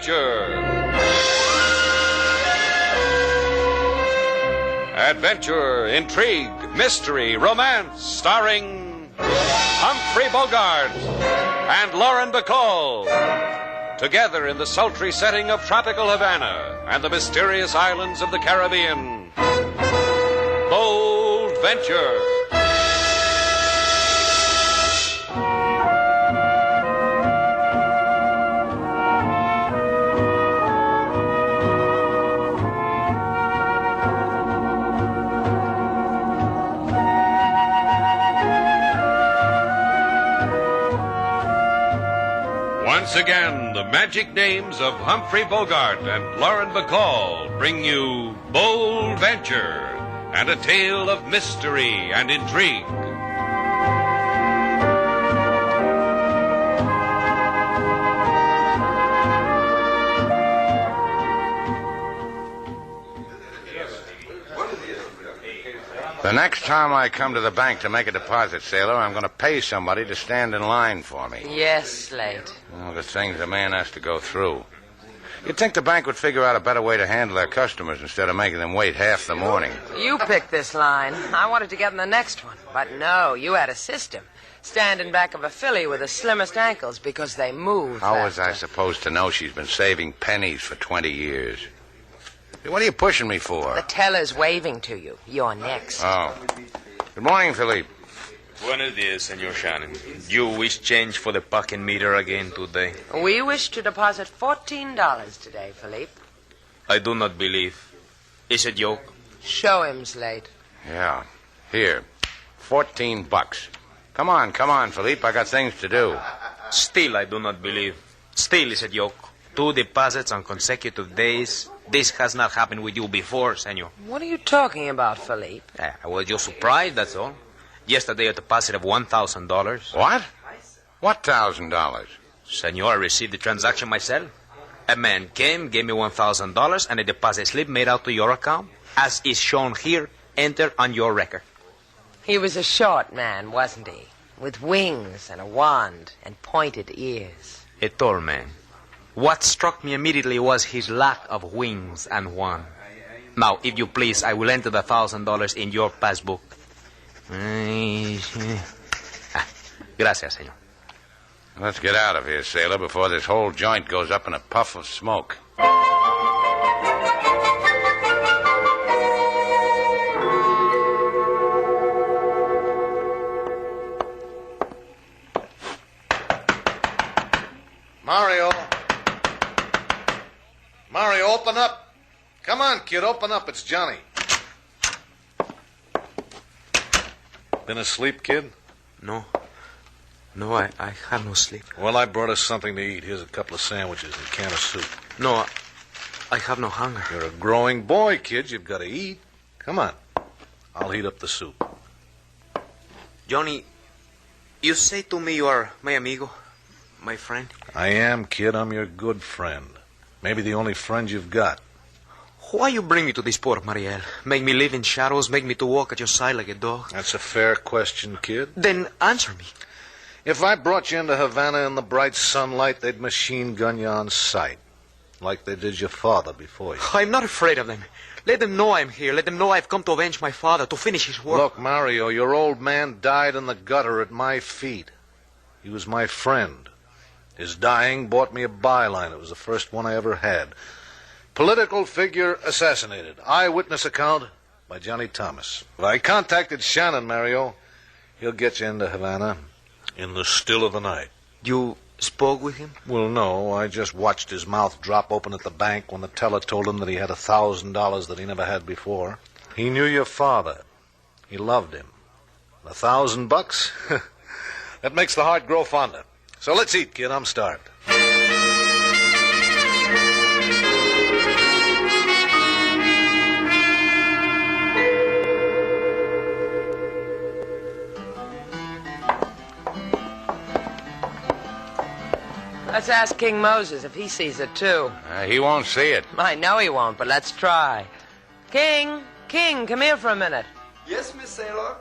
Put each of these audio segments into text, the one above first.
Adventure. Adventure, intrigue, mystery, romance, starring Humphrey Bogart and Lauren Bacall. Together in the sultry setting of tropical Havana and the mysterious islands of the Caribbean. Bold Venture. Once again, the magic names of Humphrey Bogart and Lauren Bacall bring you Bold Venture and a tale of mystery and intrigue. The next time I come to the bank to make a deposit, Sailor, I'm going to pay somebody to stand in line for me. Yes, Slate. Oh, the things a man has to go through. You'd think the bank would figure out a better way to handle their customers instead of making them wait half the morning. You picked this line. I wanted to get in the next one. But no, you had a system. Stand in back of a filly with the slimmest ankles because they move How was faster. I supposed to know she's been saving pennies for 20 years? What are you pushing me for? The teller's waving to you. You're next. Oh. Good morning, Philippe. Buenos dias, Senor Shannon. You wish change for the parking meter again today? We wish to deposit $14 today, Philippe. I do not believe. Is it joke? Show him, Slate. Yeah. Here. $14. Come on, Philippe. I got things to do. Still, I do not believe. Still is a joke. 2 deposits on consecutive days. This has not happened with you before, senor. What are you talking about, Philippe? I was just surprised, that's all. Yesterday, a deposit of $1,000. What? What $1,000? Senor, I received the transaction myself. A man came, gave me $1,000, and a deposit slip made out to your account, as is shown here, entered on your record. He was a short man, wasn't he? With wings and a wand and pointed ears. A tall man. What struck me immediately was his lack of wings and wand. Now, if you please, I will enter the $1,000 in your passbook. Gracias, senor. Let's get out of here, Sailor, before this whole joint goes up in a puff of smoke. Mario, open up. Come on, kid, open up. It's Johnny. Been asleep, kid? No, I have no sleep. Well, I brought us something to eat. Here's a couple of sandwiches and a can of soup. No, I have no hunger. You're a growing boy, kid. You've got to eat. Come on. I'll heat up the soup. Johnny, you say to me you are my amigo, my friend? I am, kid. I'm your good friend. Maybe the only friend you've got. Why you bring me to this port, Mariel? Make me live in shadows, make me to walk at your side like a dog? That's a fair question, kid. Then answer me. If I brought you into Havana in the bright sunlight, they'd machine gun you on sight. Like they did your father before you. I'm not afraid of them. Let them know I'm here. Let them know I've come to avenge my father, to finish his work. Look, Mario, your old man died in the gutter at my feet. He was my friend. His dying bought me a byline. It was the first one I ever had. Political figure assassinated. Eyewitness account by Johnny Thomas. I contacted Shannon, Mario. He'll get you into Havana in the still of the night. You spoke with him? Well, no. I just watched his mouth drop open at the bank when the teller told him that he had $1,000 that he never had before. He knew your father. He loved him. $1,000? That makes the heart grow fonder. So let's eat, kid. I'm starved. Let's ask King Moses if he sees it, too. He won't see it. I know he won't, but let's try. King, come here for a minute. Yes, Miss Sailor?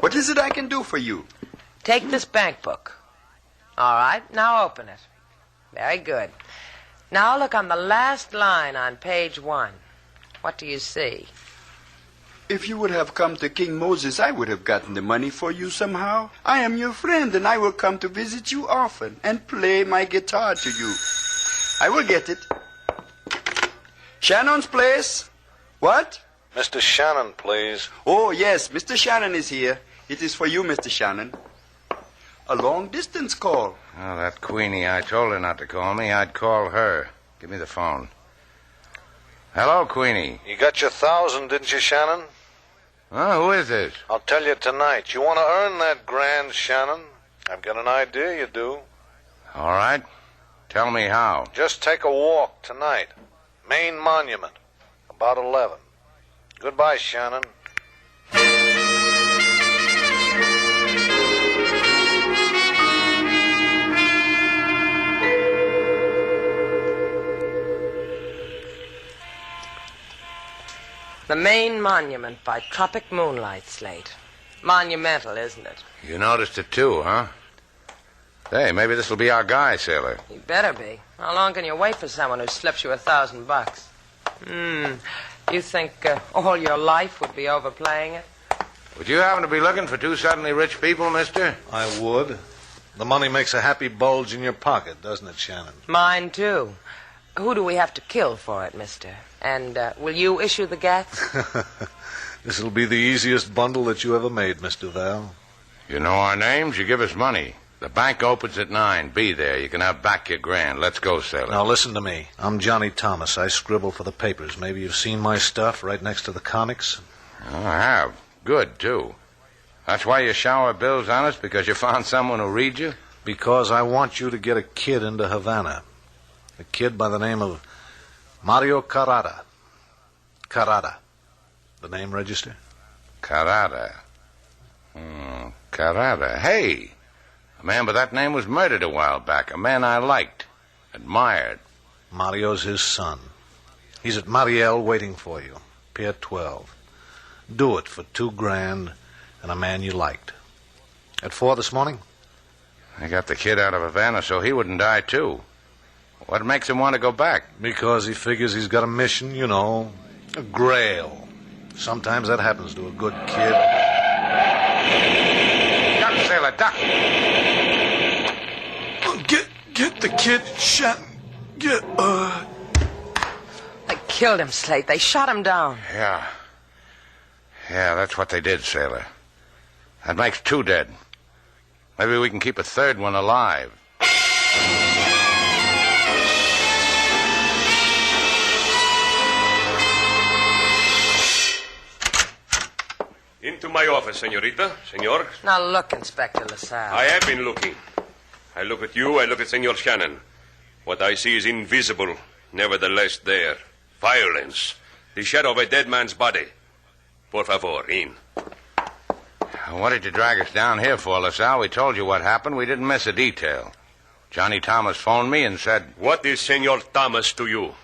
What is it I can do for you? Take this bank book. All right, now open it. Very good. Now look on the last line on page 1. What do you see? If you would have come to King Moses, I would have gotten the money for you somehow. I am your friend, and I will come to visit you often and play my guitar to you. I will get it. Shannon's place? What? Mr. Shannon, please. Oh, yes, Mr. Shannon is here. It is for you, Mr. Shannon. A long-distance call. Oh, that Queenie, I told her not to call me. I'd call her. Give me the phone. Hello, Queenie. You got your 1,000, didn't you, Shannon? Huh? Who is this? I'll tell you tonight. You want to earn that grand, Shannon? I've got an idea you do. All right. Tell me how. Just take a walk tonight. Main Monument. About 11. Goodbye, Shannon. The Main Monument by Tropic Moonlight, Slate. Monumental, isn't it? You noticed it too, huh? Hey, maybe this'll be our guy, sailor. You better be. How long can you wait for someone who slips you $1,000? You think all your life would be overplaying it? Would you happen to be looking for two suddenly rich people, mister? I would. The money makes a happy bulge in your pocket, doesn't it, Shannon? Mine, too. Who do we have to kill for it, mister? And will you issue the gats? This'll be the easiest bundle that you ever made, Mr. Val. You know our names, you give us money. The bank opens at 9. Be there. You can have back your grand. Let's go, sailor. Now, listen to me. I'm Johnny Thomas. I scribble for the papers. Maybe you've seen my stuff right next to the comics. Oh, I have. Good, too. That's why you shower bills on us, because you found someone who'll read you? Because I want you to get a kid into Havana. A kid by the name of Mario Carada. Carada. The name register? Carada. Carada. Hey, a man by that name was murdered a while back. A man I liked, admired. Mario's his son. He's at Mariel waiting for you. Pier 12. Do it for $2,000 and a man you liked. At 4 this morning? I got the kid out of Havana so he wouldn't die, too. What makes him want to go back? Because he figures he's got a mission, you know, a grail. Sometimes that happens to a good kid. Duck, sailor, duck! Get the kid, Shannon. They killed him, Slate. They shot him down. Yeah, that's what they did, sailor. That makes 2 dead. Maybe we can keep a 3rd one alive. Into my office, senorita. Senor. Now look, Inspector LaSalle. I have been looking. I look at you, I look at Senor Shannon. What I see is invisible, nevertheless there. Violence. The shadow of a dead man's body. Por favor, in. What did you drag us down here for, LaSalle? We told you what happened. We didn't miss a detail. Johnny Thomas phoned me and said... What is Senor Thomas to you?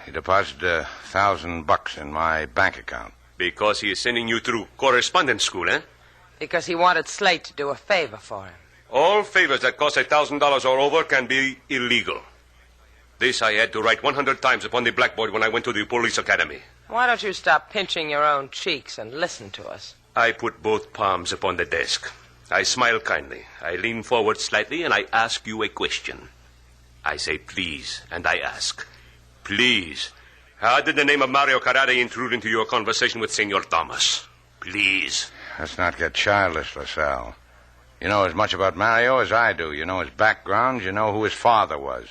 He deposited $1,000 in my bank account. Because he is sending you through correspondence school, eh? Because he wanted Slate to do a favor for him. All favors that cost $1,000 or over can be illegal. This I had to write 100 times upon the blackboard when I went to the police academy. Why don't you stop pinching your own cheeks and listen to us? I put both palms upon the desk. I smile kindly. I lean forward slightly and I ask you a question. I say please, and I ask, please, how did the name of Mario Carada intrude into your conversation with Senor Thomas? Please. Let's not get childish, LaSalle. You know as much about Mario as I do. You know his background. You know who his father was.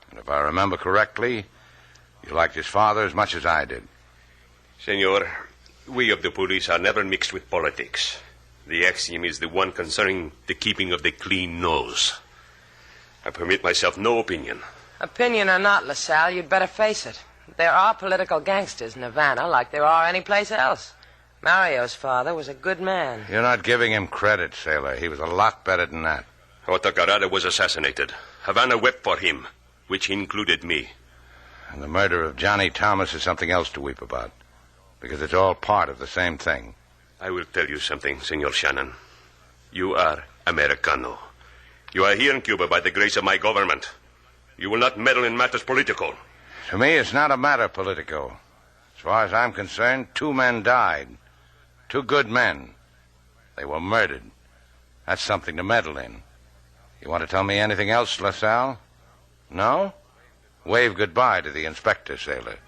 And if I remember correctly, you liked his father as much as I did. Senor, we of the police are never mixed with politics. The axiom is the one concerning the keeping of the clean nose. I permit myself no opinion. Opinion or not, LaSalle, you'd better face it. There are political gangsters in Havana like there are any place else. Mario's father was a good man. You're not giving him credit, sailor. He was a lot better than that. Otto Carada was assassinated. Havana wept for him, which included me. And the murder of Johnny Thomas is something else to weep about. Because it's all part of the same thing. I will tell you something, Senor Shannon. You are Americano. You are here in Cuba by the grace of my government. You will not meddle in matters political. To me, it's not a matter politico. As far as I'm concerned, 2 men died. 2 good men. They were murdered. That's something to meddle in. You want to tell me anything else, LaSalle? No? Wave goodbye to the inspector, sailor.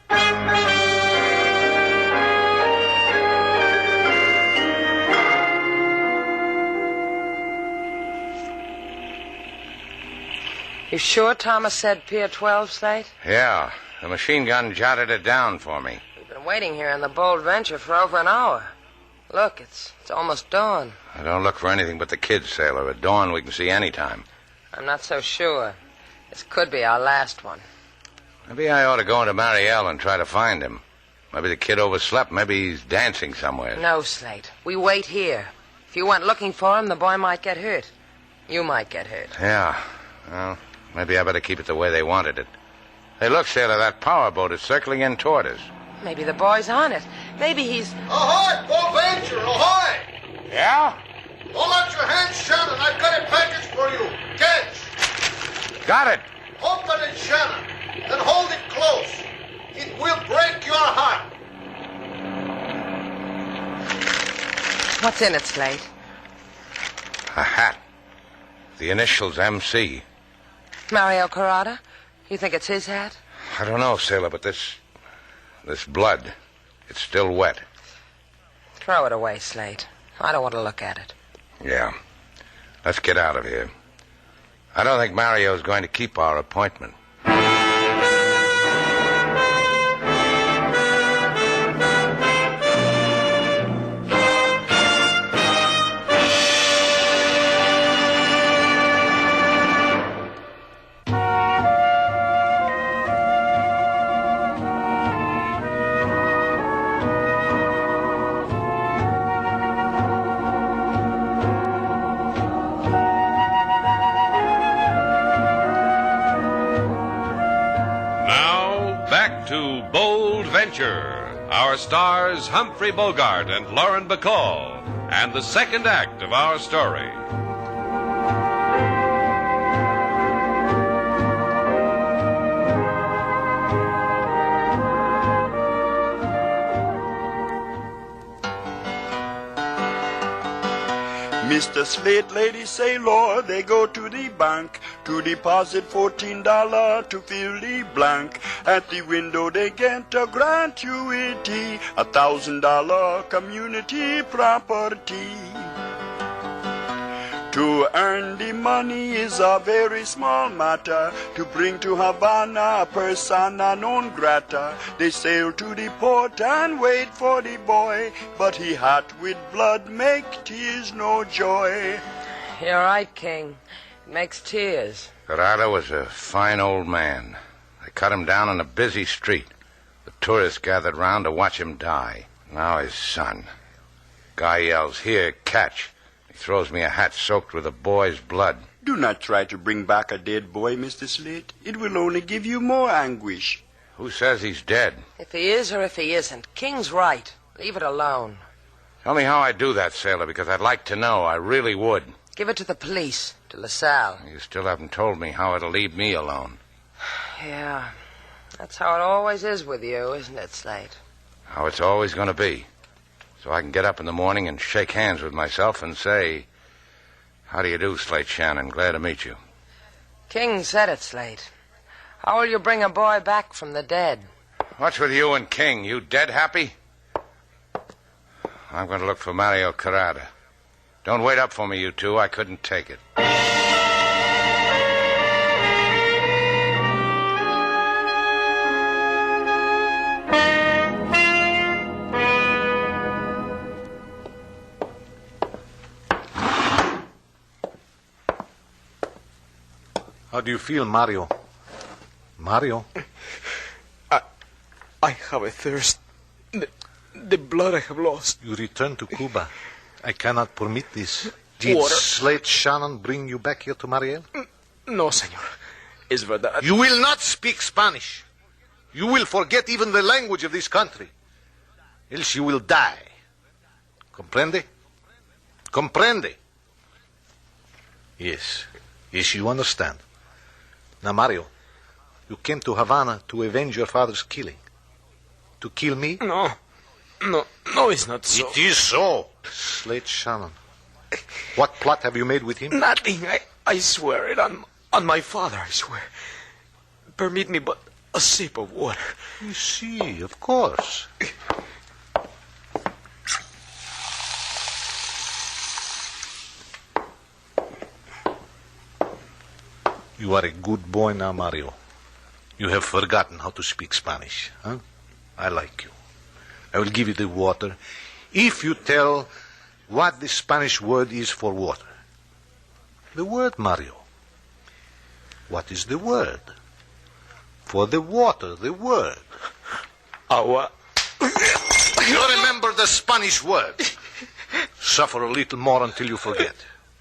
You sure Thomas said Pier 12, Slate? Yeah, the machine gun jotted it down for me. We've been waiting here in the Bold Venture for over an hour. Look, it's almost dawn. I don't look for anything but the kids, sailor. At dawn, we can see any time. I'm not so sure. This could be our last one. Maybe I ought to go into Mariel and try to find him. Maybe the kid overslept. Maybe he's dancing somewhere. No, Slate. We wait here. If you went looking for him, the boy might get hurt. You might get hurt. Yeah. Well, maybe I better keep it the way they wanted it. Hey, look, sailor, that power boat is circling in toward us. Maybe the boy's on it. Maybe he's... Ahoy, Bold Venture, ahoy! Yeah? Hold out your hands, Shannon. I've got a package for you. Catch. Got it. Open it, Shannon, and hold it close. It will break your heart. What's in it, Slate? A hat. The initials MC. Mario Carada? You think it's his hat? I don't know, sailor, but this blood, it's still wet. Throw it away, Slate. I don't want to look at it. Yeah. Let's get out of here. I don't think Mario's going to keep our appointment. Our stars Humphrey Bogart and Lauren Bacall, and the second act of our story. Mr. Slate, lady sailor, they go to the bank to deposit $14 to fill the blank. At the window they get a gratuity, $1,000 community property. To earn the money is a very small matter. To bring to Havana persona non grata. They sail to the port and wait for the boy, but he hot with blood make tears no joy. You're right, King. It makes tears. Carada was a fine old man. They cut him down on a busy street. The tourists gathered round to watch him die. Now his son. Guy yells, "Here, catch." He throws me a hat soaked with a boy's blood. Do not try to bring back a dead boy, Mr. Slate. It will only give you more anguish. Who says he's dead? If he is or if he isn't, King's right. Leave it alone. Tell me how I do that, sailor, because I'd like to know. I really would. Give it to the police, to LaSalle. You still haven't told me how it'll leave me alone. Yeah, that's how it always is with you, isn't it, Slate? How it's always going to be. So I can get up in the morning and shake hands with myself and say, "How do you do, Slate Shannon? Glad to meet you." King said it, Slate. How will you bring a boy back from the dead? What's with you and King? You dead happy? I'm going to look for Mario Carada. Don't wait up for me, you two. I couldn't take it. How do you feel, Mario? Mario? I have a thirst. The blood I have lost. You return to Cuba. I cannot permit this. Did Water. Slate Shannon bring you back here to Mariel? No, senor. Es verdad. You will not speak Spanish. You will forget even the language of this country. Else you will die. Comprende? Comprende? Yes. Yes, you understand. Now, Mario, You came to Havana to avenge your father's killing. To kill me? No, it's not so. It is so. Slate Shannon. What plot have you made with him? Nothing. I swear it on my father, I swear. Permit me but a sip of water. You see, of course. You are a good boy now, Mario. You have forgotten how to speak Spanish, huh? I like you. I will give you the water if you tell what the Spanish word is for water. The word, Mario. What is the word? For the water, the word. Agua. You remember the Spanish word. Suffer a little more until you forget.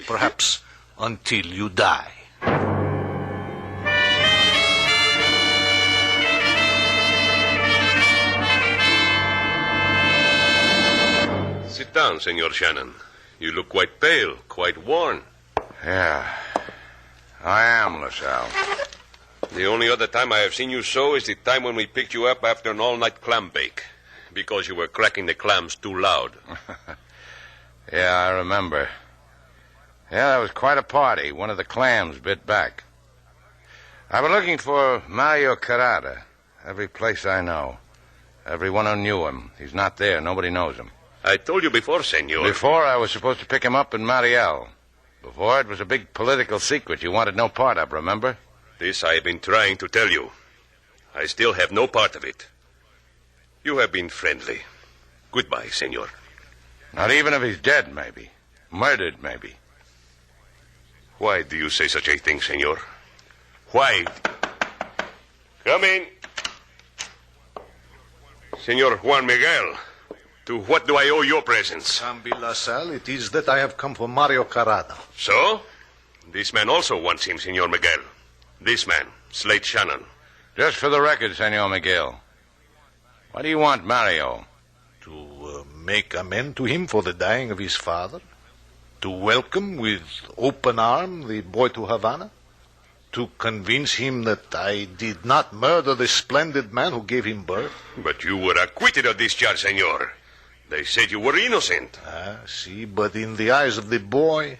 Perhaps until you die. Sit down, Senor Shannon. You look quite pale, quite worn. Yeah, I am, LaSalle. The only other time I have seen you so is the time when we picked you up after an all-night clam bake, because you were cracking the clams too loud. Yeah, I remember. Yeah, that was quite a party. One of the clams bit back. I've been looking for Mario Carada. Every place I know. Everyone who knew him. He's not there. Nobody knows him. I told you before, senor. Before, I was supposed to pick him up in Mariel. Before, it was a big political secret you wanted no part of, remember? This I have been trying to tell you. I still have no part of it. You have been friendly. Goodbye, senor. Not even if he's dead, maybe. Murdered, maybe. Why do you say such a thing, senor? Why? Come in. Senor Juan Miguel, to what do I owe your presence? Zambi LaSalle, it is that I have come for Mario Carada. So? This man also wants him, Senor Miguel. This man, Slate Shannon. Just for the record, Senor Miguel. Why do you want Mario? To make amends to him for the dying of his father? To welcome with open arms the boy to Havana? To convince him that I did not murder the splendid man who gave him birth? But you were acquitted of this charge, senor. They said you were innocent. See, but in the eyes of the boy,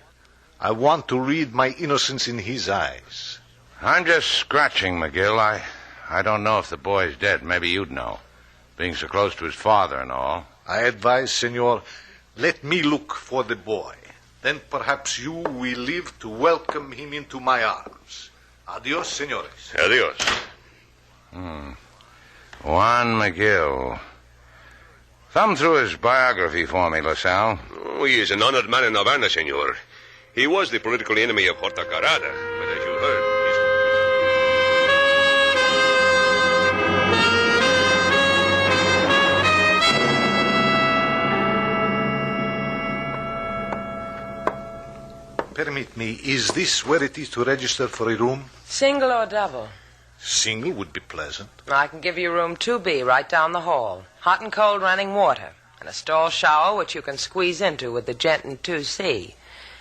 I want to read my innocence in his eyes. I'm just scratching, McGill. I don't know if the boy's dead. Maybe you'd know. Being so close to his father and all. I advise, senor, let me look for the boy. Then perhaps you will live to welcome him into my arms. Adios, senores. Adios. Juan McGill. Thumb through his biography for me, LaSalle. Oh, he is an honored man in Havana, senor. He was the political enemy of Horta Carada, but as you heard, Permit me, is this where it is to register for a room? Single or double? Single would be pleasant. I can give you room 2B right down the hall. Hot and cold running water. And a stall shower which you can squeeze into with the gent in 2C.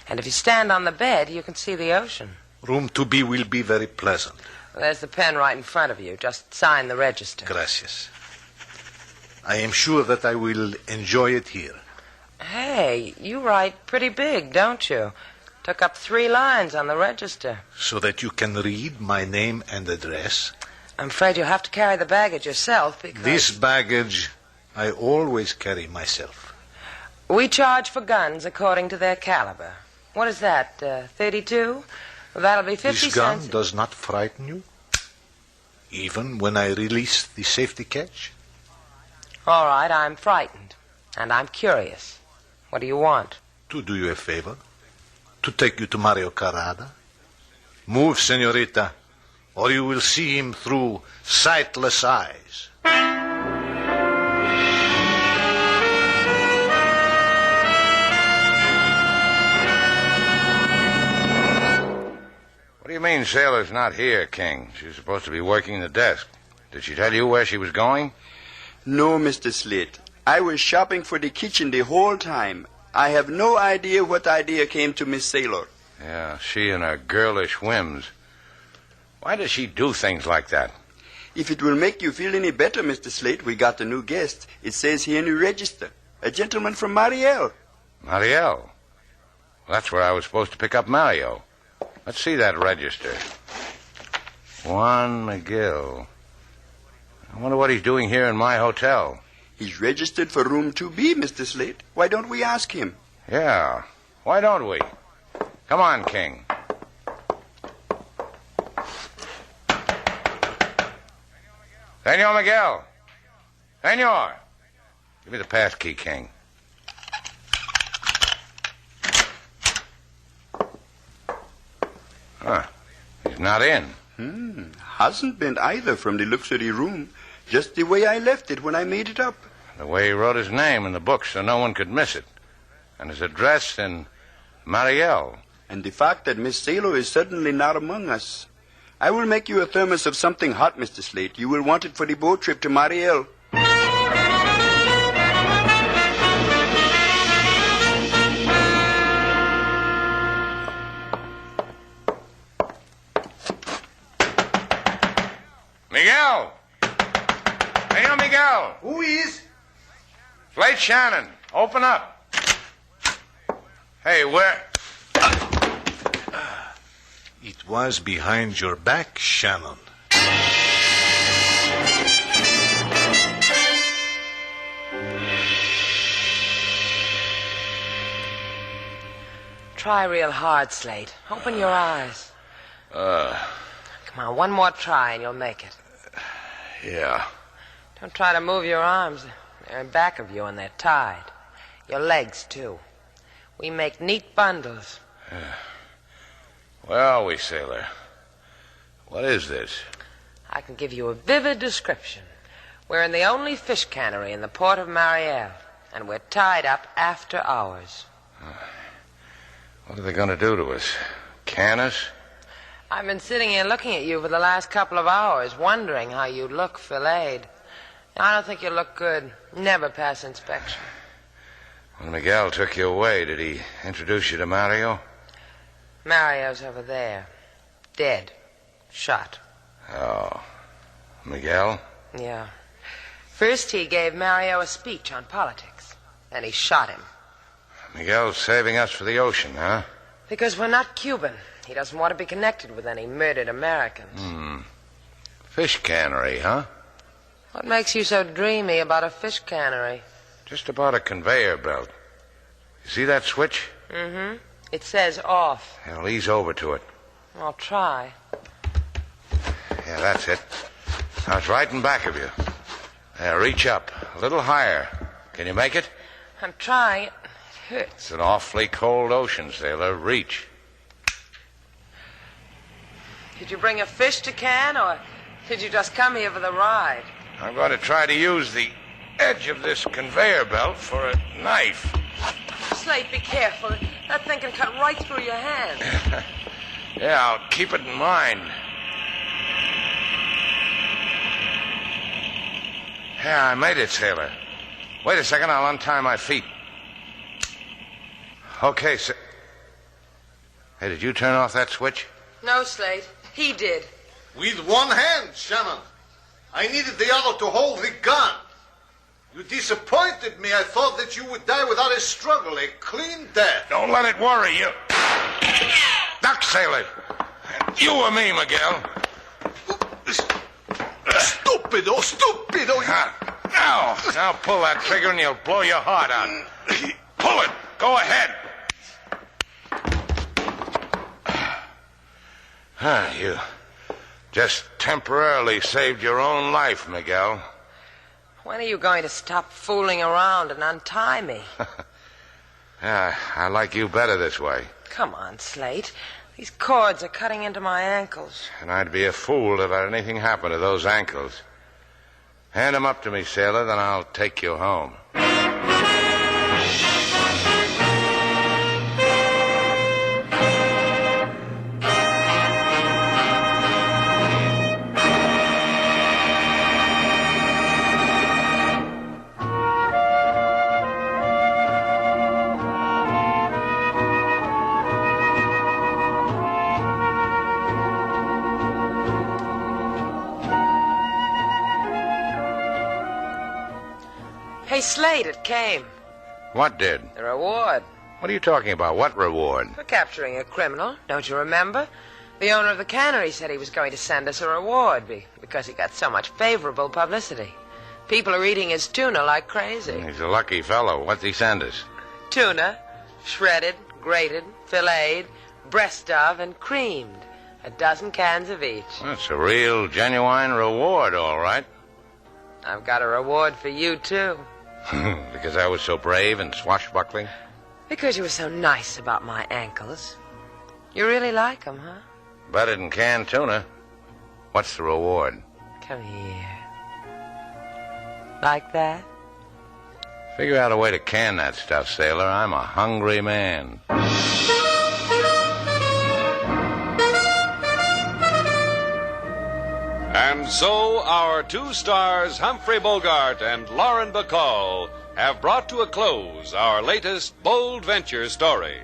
And if you stand on the bed, you can see the ocean. Room 2B will be very pleasant. Well, there's the pen right in front of you. Just sign the register. Gracias. I am sure that I will enjoy it here. Hey, you write pretty big, don't you? Took up 3 lines on the register. So that you can read my name and address? I'm afraid you'll have to carry the baggage yourself because... This baggage I always carry myself. We charge for guns according to their caliber. What is that, 32? Well, that'll be 50 This gun cents. does not frighten you? Even when I release the safety catch? All right, I'm frightened. And I'm curious. What do you want? To do you a favor. To take you to Mario Carada. Move, senorita, or you will see him through sightless eyes. What do you mean Sailor's not here, King? She's supposed to be working the desk. Did she tell you where she was going? No, Mr. Slate. I was shopping for the kitchen the whole time. I have no idea what idea came to Miss Sailor. Yeah, she and her girlish whims. Why does she do things like that? If it will make you feel any better, Mr. Slate, we got a new guest. It says here in your register. A gentleman from Mariel. Mariel? Well, that's where I was supposed to pick up Mario. Let's see that register. Juan McGill. I wonder what he's doing here in my hotel. He's registered for room 2B, Mr. Slate. Why don't we ask him? Yeah. Why don't we? Come on, King. Senor Miguel. Senor. Give me the pass key, King. Huh. He's not in. Hasn't been either from the looks of the room. Just the way I left it when I made it up. The way he wrote his name in the book so no one could miss it. And his address in Mariel. And the fact that Miss Salo is suddenly not among us. I will make you a thermos of something hot, Mr. Slate. You will want it for the boat trip to Mariel. Miguel! Senor Miguel! Who is? Slate Shannon, open up. Hey, where... It was behind your back, Shannon. Try real hard, Slate. Open your eyes. Come on, one more try and you'll make it. Yeah. Don't try to move your arms. They're in back of you and they're tied. Your legs, too. We make neat bundles. Where are we, sailor? What is this? I can give you a vivid description. We're in the only fish cannery in the port of Mariel, and we're tied up after hours. What are they going to do to us? Can us? I've been sitting here looking at you for the last couple of hours, wondering how you look filleted. I don't think you look good. Never pass inspection. When Miguel took you away, did he introduce you to Mario? Mario's over there. Dead. Shot. Oh. Miguel? Yeah. First he gave Mario a speech on politics. Then he shot him. Miguel's saving us for the ocean, huh? Because we're not Cuban. He doesn't want to be connected with any murdered Americans. Fish cannery, huh? What makes you so dreamy about a fish cannery? Just about a conveyor belt. You see that switch? Mm-hmm. It says off. Well, ease over to it. I'll try. Yeah, that's it. Now it's right in back of you. Now reach up. A little higher. Can you make it? I'm trying. It hurts. It's an awfully cold ocean, sailor. Reach. Did you bring a fish to can, or did you just come here for the ride? I'm going to try to use the edge of this conveyor belt for a knife. Slate, be careful. That thing can cut right through your hand. Yeah, I'll keep it in mind. Yeah, I made it, sailor. Wait a second, I'll untie my feet. Okay, Hey, did you turn off that switch? No, Slate. He did. With one hand, Shannon. I needed the other to hold the gun. You disappointed me. I thought that you would die without a struggle, a clean death. Don't let it worry you. Duck, sailor. You or me, Miguel? Stupido. Now pull that trigger and you'll blow your heart out. Pull it. Go ahead. You just temporarily saved your own life, Miguel. When are you going to stop fooling around and untie me? Yeah, I like you better this way. Come on, Slate. These cords are cutting into my ankles. And I'd be a fool to let anything happen to those ankles. Hand them up to me, sailor, then I'll take you home. Jimmy Slate, it came. What did? The reward What are you talking about? What reward? for capturing a criminal. Don't you remember? The owner of the cannery said he was going to send us a reward because he got so much favorable publicity. People are eating his tuna like crazy. He's a lucky fellow. What'd he send us? Tuna, shredded, grated, filleted, breast of, and creamed. 12 cans of each. That's a real, genuine reward, all right. I've got a reward for you, too. Because I was so brave and swashbuckling? Because you were so nice about my ankles. You really like 'em, huh? Better than canned tuna. What's the reward? Come here. Like that? Figure out a way to can that stuff, sailor. I'm a hungry man. And so our two stars, Humphrey Bogart and Lauren Bacall, have brought to a close our latest bold venture story.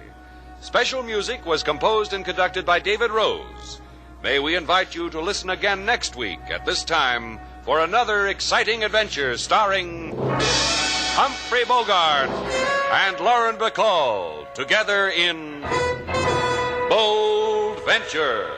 Special music was composed and conducted by David Rose. May we invite you to listen again next week at this time for another exciting adventure starring Humphrey Bogart and Lauren Bacall together in Bold Venture.